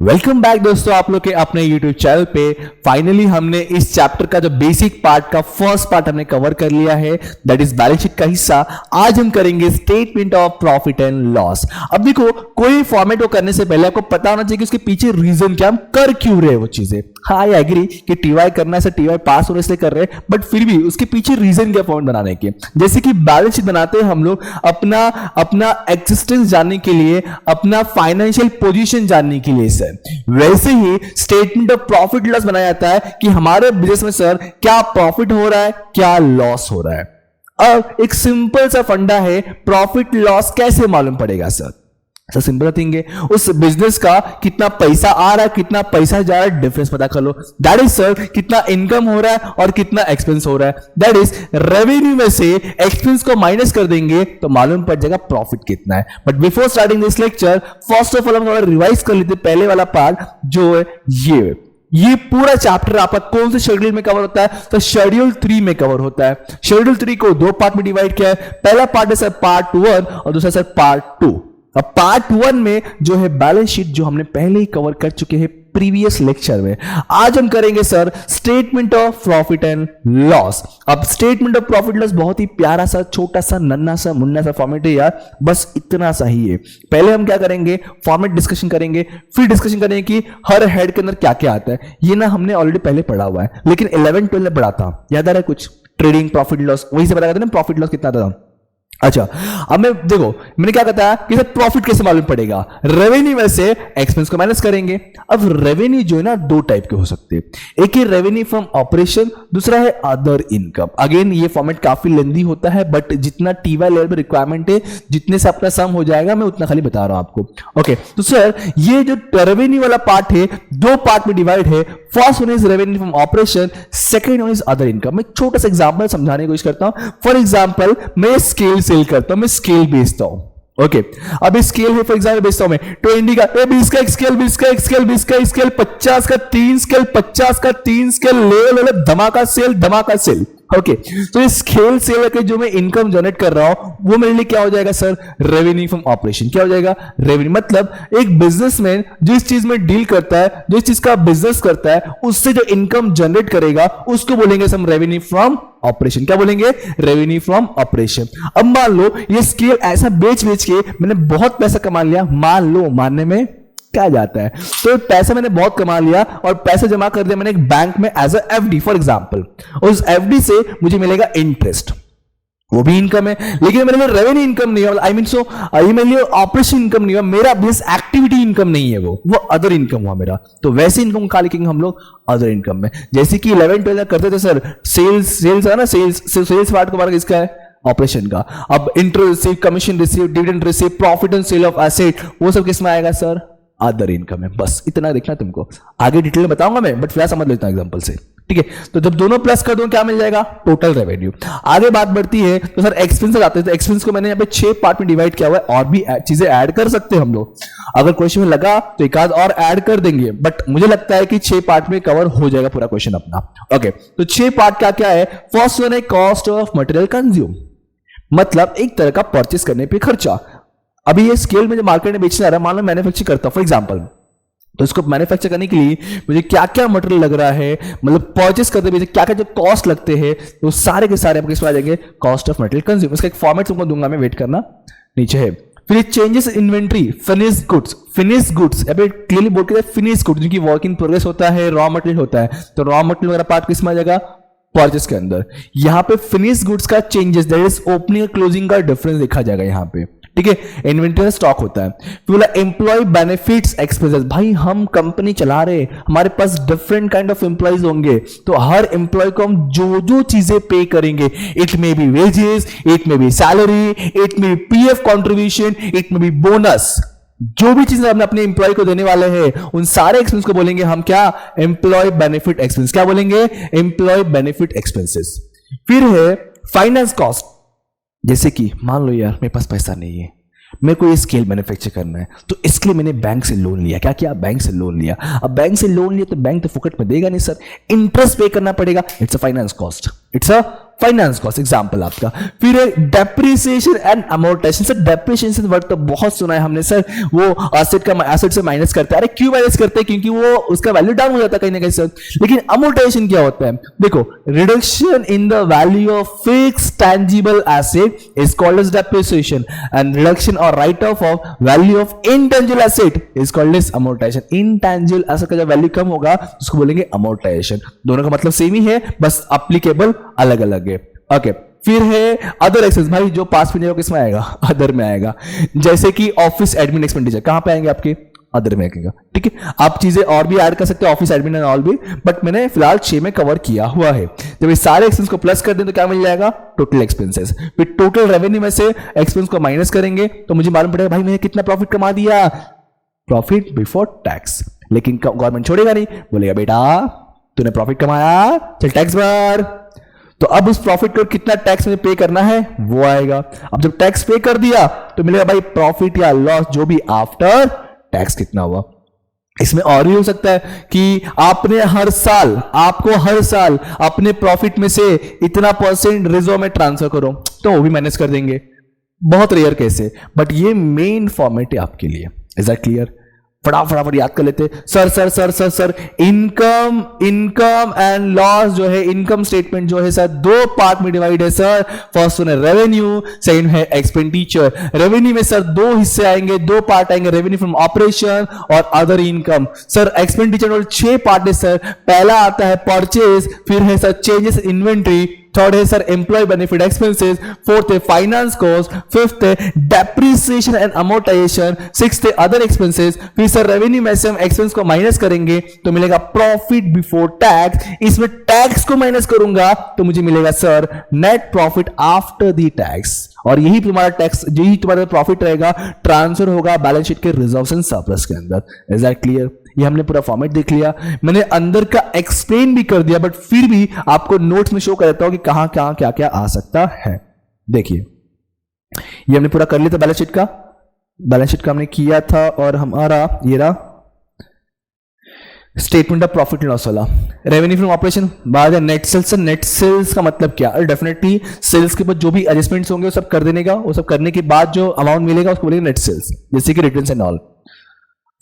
Welcome back दोस्तों, आप लोग के अपने YouTube चैनल पे फाइनली हमने इस चैप्टर का जो बेसिक पार्ट का फर्स्ट पार्ट हमने कवर कर लिया है, दैट इज बैलेंस शीट का हिस्सा। आज हम करेंगे statement of profit and loss. अब देखो, कोई फॉर्मेट को करने से पहले आपको पता होना चाहिए कि उसके पीछे रीजन क्या, हम कर क्यों रहे हैं वो चीजें। हाँ, आई एग्री कि टीवाई करना है, टीवाई पास होने से कर रहे हैं, बट फिर भी उसके पीछे रीजन क्या फॉर्मेट बनाने के। जैसे कि बैलेंस शीट बनाते हैं हम लोग अपना एक्सिस्टेंस जानने के लिए, अपना फाइनेंशियल पोजीशन जानने के लिए सर। वैसे ही स्टेटमेंट ऑफ प्रॉफिट लॉस बनाया जाता है कि हमारे बिजनेस में सर क्या प्रॉफिट हो रहा है, क्या लॉस हो रहा है। अब एक सिंपल सा फंडा है, प्रॉफिट लॉस कैसे मालूम पड़ेगा सर? सर सिंपल थिंग है, उस बिजनेस का कितना पैसा आ रहा है, कितना पैसा जा रहा है, डिफरेंस पता कर लो। दैट इज सर कितना इनकम हो रहा है और कितना एक्सपेंस हो रहा है। दैट इज रेवेन्यू में से एक्सपेंस को माइनस कर देंगे तो मालूम पड़ जाएगा प्रॉफिट कितना है। But before starting this lecture, first of all हम थोड़ा रिवाइज कर लेते पहले वाला पार्ट जो है ये पूरा चैप्टर आपका कौन से शेड्यूल में कवर होता है? तो शेड्यूल 3 में कवर होता है। शेड्यूल 3 को दो पार्ट में डिवाइड किया है। पहला पार्ट है सर पार्ट 1 और दूसरा सर पार्ट 2। अब पार्ट 1 में जो है बैलेंस शीट, जो हमने पहले ही कवर कर चुके हैं प्रीवियस लेक्चर में। आज हम करेंगे sir statement of profit and loss. अब स्टेटमेंट ऑफ प्रॉफिट लॉस बहुत ही प्यारा सा, छोटा सा, नन्ना सा, मुन्ना सा फॉर्मेट है यार, बस इतना सा ही है। पहले हम क्या करेंगे, फॉर्मेट डिस्कशन करेंगे, फिर डिस्कशन करेंगे कि हर हेड के अंदर क्या क्या आता है। ये ना हमने ऑलरेडी पहले पढ़ा हुआ है, लेकिन 11-12 में पढ़ा था, याद आ रहा है कुछ? ट्रेडिंग प्रॉफिट लॉस, वही से बताया था ना प्रॉफिट लॉस कितना था। अच्छा, अब मैंने क्या बताया कि सर प्रॉफिट कैसे मालूम पड़ेगा? रेवेन्यू में से एक्सपेंस को माइनस करेंगे। अब रेवेन्यू जो है ना दो टाइप के हो सकते हैं, एक है रेवेन्यू फ्रॉम ऑपरेशन, दूसरा है अदर इनकम। अगेन ये फॉर्मेट काफी लेंदी होता है, बट जितना टीवाई लेवल पे रिक्वायरमेंट है, जितने से अपना सम हो जाएगा, मैं उतना खाली बता रहा हूं आपको। ओके, तो सर ये जो रेवेन्यू वाला पार्ट है, दो पार्ट में डिवाइड है। First one is revenue from operation, second one is other income. मैं छोटा सा एग्जांपल समझाने की कोशिश करता हूं। फॉर एग्जांपल, मैं स्केल सेल करता हूं, मैं स्केल बेचता हूं। ओके, अब स्केल है, फॉर एग्जांपल बेचता हूं मैं 20 का, 20 का एक स्केल, 20 का एक स्केल, 20 का एक स्केल, 50 का 3 स्केल, 50 का 3 स्केल, ले धमाका सेल, धमाका सेल। ओके, तो इस स्केल सेल के जो मैं इनकम जनरेट कर रहा हूं, वो मेरे लिए क्या हो जाएगा सर? Revenue from operation. क्या हो जाएगा? रेवेन्यू। मतलब एक बिजनेसमैन जिस चीज में डील करता है, जिस चीज का बिजनेस करता है, उससे जो इनकम जनरेट करेगा उसको बोलेंगे हम रेवेन्यू फ्रॉम ऑपरेशन। क्या बोलेंगे? Revenue from operation. अब मान लो ये स्केल ऐसा बेच के मैंने बहुत पैसा कमा लिया, मान लो, मानने में क्या जाता है, तो पैसा मैंने बहुत कमा लिया और पैसा जमा कर दिया मैंने एक बैंक में as a FD for example. उस एफडी से मुझे मिलेगा इंटरेस्ट, वो भी इनकम है, लेकिन मेरे लिए रेवेन्यू इनकम नहीं है। आई मीन सो ये मेरे लिए ऑपरेशन इनकम नहीं है, मेरा बिजनेस एक्टिविटी इनकम नहीं है, वो अदर इनकम हुआ मेरा। तो वैसे इनकम का लिखेंगे हम लोग अदर इनकम में। जैसे कि 11-12 करते थे सर, सेल्स है ना, सेल्स पार्ट का किसका है? ऑपरेशन का। अब interest receive, commission receive, dividend receive, profit and sale of asset, वो सब किस में आएगा सर? अदर इनकम है। बस इतना देखना तुमको, आगे डिटेल में बताऊंगा मैं, बट फिलहाल समझ लेता हूं एग्जांपल से। ठीक है, तो जब दोनों प्लस कर दूं क्या मिल जाएगा? Total revenue. आगे बात बढ़ती है तो सर एक्सपेंस आते हैं, तो एक्सपेंस को मैंने यहाँ पे 6 पार्ट में डिवाइड किया हुआ है, और भी चीजें ऐड कर सकते हैं हम लोग। अगर क्वेश्चन में लगा तो एक आध और ऐड कर देंगे, बट मुझे लगता है कि 6 पार्ट में कवर हो जाएगा पूरा क्वेश्चन अपना। ओके, तो 6 पार्ट क्या क्या है? फर्स्ट वन है कॉस्ट ऑफ मटेरियल कंज्यूम, मतलब एक तरह का परचेस करने पे खर्चा। अभी ये स्केल में जो मार्केट में बेचने आ रहा है, मान लो मैन्युफैक्चर करता हूं फॉर एग्जांपल, तो इसको मैन्युफैक्चर करने के लिए मुझे क्या क्या मटेरियल लग रहा है, मतलब परचेस करते हुए क्या क्या जो कॉस्ट लगते हैं, तो सारे के सारे आपके इसमें आ जाएंगे कॉस्ट ऑफ मटेरियल कंज्यूम। इसका एक फॉर्मेट तुमको दूंगा मैं, वेट करना, नीचे है। फिर चेंजेस इन्वेंट्री, फिनिश गुड्स या फिर क्लियरली बोल के फिनिश गुड्स, जिनकी वर्क इन प्रोग्रेस होता है, रॉ मटेरियल होता है, तो रॉ मटेरियल वगैरह पार्ट किसमें आ जाएगा? परचेस के अंदर। यहां पे फिनिश गुड्स का चेंजेस, दैट इज ओपनिंग और क्लोजिंग का डिफरेंस देखा जाएगा यहाँ पे। ठीक है, इन्वेंटरी स्टॉक होता है। फिर बोला एम्प्लॉय बेनिफिट्स एक्सपेंसेस, भाई हम कंपनी चला रहे, हमारे पास डिफरेंट काइंड ऑफ एम्प्लॉयज होंगे, तो हर एम्प्लॉय को हम जो जो चीजें पे करेंगे, it may be wages, it may be salary, it may be PF contribution, it may be bonus, जो भी चीजें हम अपने एम्प्लॉय को देने वाले हैं, उन सारे एक्सपेंस को बोलेंगे हम क्या? Employ benefit expense. क्या बोलेंगे? Employ benefit expenses. फिर है फाइनेंस कॉस्ट, जैसे कि मान लो यार मेरे पास पैसा नहीं है, मेरे को ये स्केल मैन्युफैक्चर करना है, तो इसके लिए मैंने बैंक से लोन लिया। क्या किया? बैंक से लोन लिया। अब बैंक से लोन लिया तो बैंक तो फुकट में देगा नहीं सर, इंटरेस्ट पे करना पड़ेगा। It's a finance cost, it's a finance cost example आपका। फिर है depreciation and amortisation. Sir depreciation word तो बहुत सुना है हमने सर, वो एसेट से माइनस करते हैं। अरे क्यों माइनस करते हैं? क्योंकि वो उसका वैल्यू डाउन हो जाता है कहीं ना कहीं सर। लेकिन अमोर्टाइजेशन क्या होता है? देखो, reduction in the value of fix tangible asset is called as depreciation and reduction or write off value of intangible asset is called as amortization. Intangible asset का जब वैल्यू कम होगा उसको बोलेंगे अमोर्टाइजेशन। दोनों का मतलब सेम ही है, बस एप्लीकेबल अलग अलग है। ओके, फिर है अदर एक्सपेंस। भाई जो पास में किसमें आएगा? अदर में आएगा। जैसे कि ऑफिस एडमिन एक्सपेंडिचर कहां पे आएंगे? आपके अदर में आएगा। ठीक है, आप चीजें और भी ऐड कर सकते हैं, ऑफिस एडमिन एंड ऑल भी, बट मैंने फिलहाल 6 में कवर किया हुआ है। जब ये सारे एक्सपेंस को प्लस कर दें तो क्या मिल जाएगा? Total expenses. फिर टोटल रेवेन्यू में से एक्सपेंस को माइनस करेंगे तो मुझे मालूम पड़ेगा भाई मैंने कितना प्रॉफिट कमा दिया, प्रॉफिट बिफोर टैक्स। लेकिन गवर्नमेंट छोड़ेगा नहीं, बोलेगा बेटा तूने प्रॉफिट कमाया, चल टैक्स भर। तो अब उस प्रॉफिट को कितना टैक्स में पे करना है वो आएगा। अब जब टैक्स पे कर दिया तो मिलेगा भाई प्रॉफिट या लॉस जो भी आफ्टर टैक्स कितना हुआ। इसमें और भी हो सकता है कि आपको हर साल अपने प्रॉफिट में से इतना % रिजर्व में ट्रांसफर करो, तो वो भी मैनेज कर देंगे। बहुत रेयर केस है, बट ये मेन फॉर्मेट है आपके लिए। Is that clear? फटाफट याद कर लेते। सर इनकम एंड लॉस जो है, इनकम स्टेटमेंट जो है सर 2 पार्ट में डिवाइड है सर। फर्स्ट वन है रेवेन्यू, सेकंड है एक्सपेंडिचर। रेवेन्यू में सर 2 हिस्से आएंगे, 2 पार्ट आएंगे, रेवेन्यू फ्रॉम ऑपरेशन और अदर इनकम। सर एक्सपेंडिचर और 6 पार्ट है सर। पहला आता है परचेज, फिर है सर चेंजेस इन्वेंट्री, थर्ड है sir employ benefit expenses, fourth है फाइनेंस कॉस्ट, फिफ्थ है डेप्रिसिएशन एंड अमोर्टाइजेशन, सिक्स्थ है अदर एक्सपेंसेस। फिर सर रेवेन्यू में से हम एक्सपेंस को माइनस करेंगे तो मिलेगा प्रॉफिट बिफोर टैक्स। इसमें टैक्स को माइनस करूंगा तो मुझे मिलेगा sir net profit after the tax. और यही तुम्हारा टैक्स, यही तुम्हारा प्रॉफिट रहेगा, ट्रांसफर होगा बैलेंस शीट के रिजर्व्स एंड सरप्लस के अंदर। Is that clear? ये हमने पूरा फॉर्मेट देख लिया, मैंने अंदर का एक्सप्लेन भी कर दिया, बट फिर भी आपको नोट्स में शो कर देता हूं कि कहां कहां क्या क्या आ सकता है। देखिए, ये हमने पूरा कर लिया था बैलेंस शीट का हमने किया था। और हमारा ये रहा statement of profit and loss वाला। रेवेन्यू फ्रॉम ऑपरेशन, बाद है नेट सेल्स। नेट सेल्स का मतलब क्या? डेफिनेटली सेल्स के बाद जो भी एडजस्टमेंट्स होंगे वो सब कर देने का, वो सब करने के बाद जो अमाउंट मिलेगा उसको बोलेंगे नेट सेल्स, जैसे कि रिटर्न्स एंड ऑल।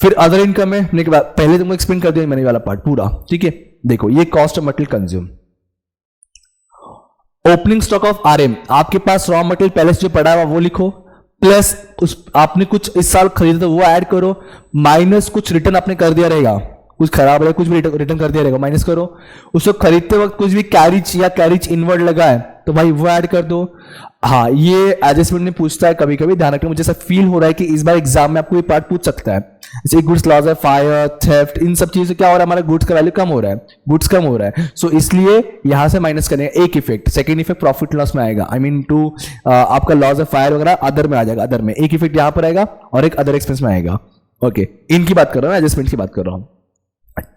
फिर अदर इनकम है, पहले तुमको एक्सप्लेन कर दिया मैंने वाला पार्ट पूरा। ठीक है, देखो ये cost of material consume. Opening stock of RM, आपके पास रॉ मटेरियल पहले से जो पड़ा है वो लिखो, प्लस उस आपने कुछ इस साल खरीदा तो वो ऐड करो, माइनस कुछ रिटर्न आपने कर दिया रहेगा, कुछ खराब है कुछ भी रिटर्न कर दिया रहेगा, माइनस करो। उसको खरीदते वक्त कुछ भी कैरिज इनवर्ड लगा है तो भाई वो ऐड कर दो। हाँ, ये एडजस्टमेंट में पूछता है कभी कभी, ध्यान रखना। मुझे ऐसा फील हो रहा है कि इस बार एग्जाम में आपको ये पार्ट पूछ सकता है। जैसे गुड्स लॉस है, फायर, थेफ्ट, इन सब चीजों से क्या हो रहा है, हमारा गुड्स का वैल्यू कम हो रहा है, गुड्स कम हो रहा है। सो इसलिए यहां से माइनस करने एक effect, second effect profit loss में आएगा। आई मीन टू आपका लॉस है फायर वगैरह अदर में आ जाएगा, अदर में एक इफेक्ट यहां पर आएगा और एक अदर एक्सपेंस में आएगा। ओके, इनकी बात कर रहा हूं, एडजस्टमेंट की बात कर रहा हूं।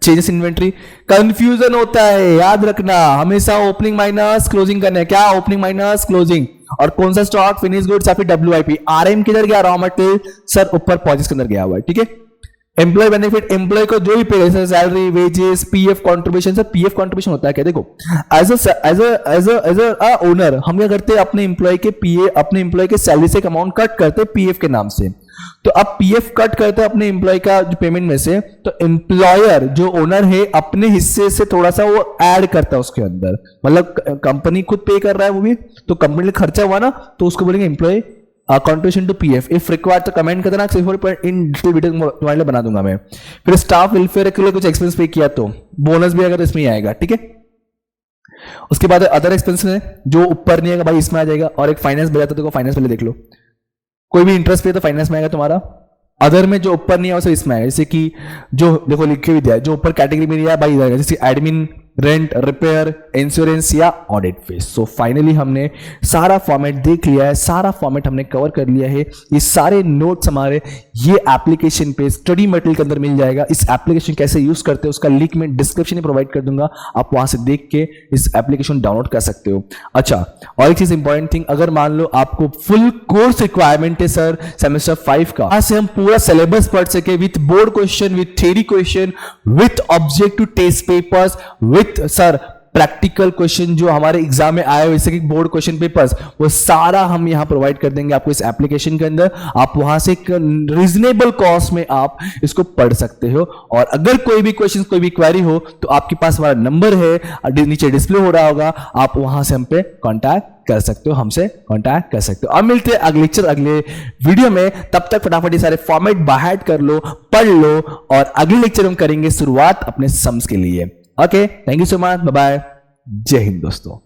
चेंजेस इन्वेंट्री, कंफ्यूजन होता है, याद रखना हमेशा ओपनिंग माइनस क्लोजिंग करना है। क्या? Opening minus closing. और कौन सा स्टॉक? फिनिश गुड्स या फिर WIP। आरएम किधर गया? रॉ मटेरियल सर ऊपर पॉजिस के अंदर गया हुआ है। ठीक है, एम्प्लॉय बेनिफिट, एम्प्लॉय को जो भी पे जैसे salary, wages, PF contribution. Sir PF contribution होता है क्या? देखो, एज अ ओनर हम क्या करते हैं, अपने एम्प्लॉय के सैलरी से एक अमाउंट कट करते हैं पीएफ के नाम से। तो अब पीएफ कट करते हैं अपने एम्प्लॉय का जो पेमेंट में से, तो एम्प्लॉयर जो ओनर है अपने हिस्से से थोड़ा सा वो ऐड करता है उसके अंदर, मतलब कंपनी खुद पे कर रहा है वो भी, तो कंपनी में खर्चा हुआ ना तो उसको बोलेंगे employ contribution to PF. If required तो कमेंट कर देना, इन डिटेल वीडियो तुम्हारे लिए बना दूंगा मैं। फिर स्टाफ वेलफेयर के लिए कुछ एक्सपेंस पे किया तो बोनस भी अगर इसमें ही आएगा। ठीक है, उसके बाद अदर एक्सपेंस है जो ऊपर नहीं आएगा भाई इसमें आ जाएगा। और एक फाइनेंस बजाता देखो, फाइनेंस पहले देख लो, कोई भी इंटरेस्ट पे तो फाइनेंस में आएगा तुम्हारा। अदर में जो ऊपर नहीं है वो इसमें आएगा, जैसे कि जो देखो लिखे भी दिया है, जो ऊपर कैटेगरी में नहीं है भाई आएगा, जैसे एडमिन, रेंट, रिपेयर, इंश्योरेंस या ऑडिट फीस। सो फाइनली हमने सारा फॉर्मेट देख लिया है, सारा फॉर्मेट हमने कवर कर लिया है। ये सारे नोट्स हमारे ये एप्लीकेशन पे स्टडी मटेरियल के अंदर मिल जाएगा। इस एप्लीकेशन कैसे यूज करते हैं उसका लिंक मैं डिस्क्रिप्शन में प्रोवाइड कर दूंगा, आप वहां से देख के इस एप्लीकेशन डाउनलोड कर सकते हो। अच्छा, और एक चीज इंपॉर्टेंट थिंग, अगर मान लो आपको फुल कोर्स रिक्वायरमेंट है सर सेमेस्टर 5 का, वहां से हम पूरा सिलेबस पढ़ सके with board question, with theory question, with objective test papers, with sir practical question जो हमारे एग्जाम में आए हुए जैसे कि बोर्ड क्वेश्चन पेपर्स, वो सारा हम यहां प्रोवाइड कर देंगे आपको इस एप्लीकेशन के अंदर। आप वहां से एक रीजनेबल कॉस्ट में आप इसको पढ़ सकते हो। और अगर कोई भी क्वेश्चन, कोई भी क्वेरी हो तो आपके पास हमारा नंबर है, नीचे डिस्प्ले हो रहा होगा, आप वहां से हम पे कांटेक्ट कर सकते हो, हमसे कांटेक्ट कर सकते हो। अब मिलते हैं अगले लेक्चर, अगले वीडियो में। तब तक फटाफट ये सारे फॉर्मेट बाहर कर लो, पढ़ लो, और अगले लेक्चर हम करेंगे शुरुआत अपने सम्स के लिए। Okay, thank you so much, bye bye, जय हिंद दोस्तों।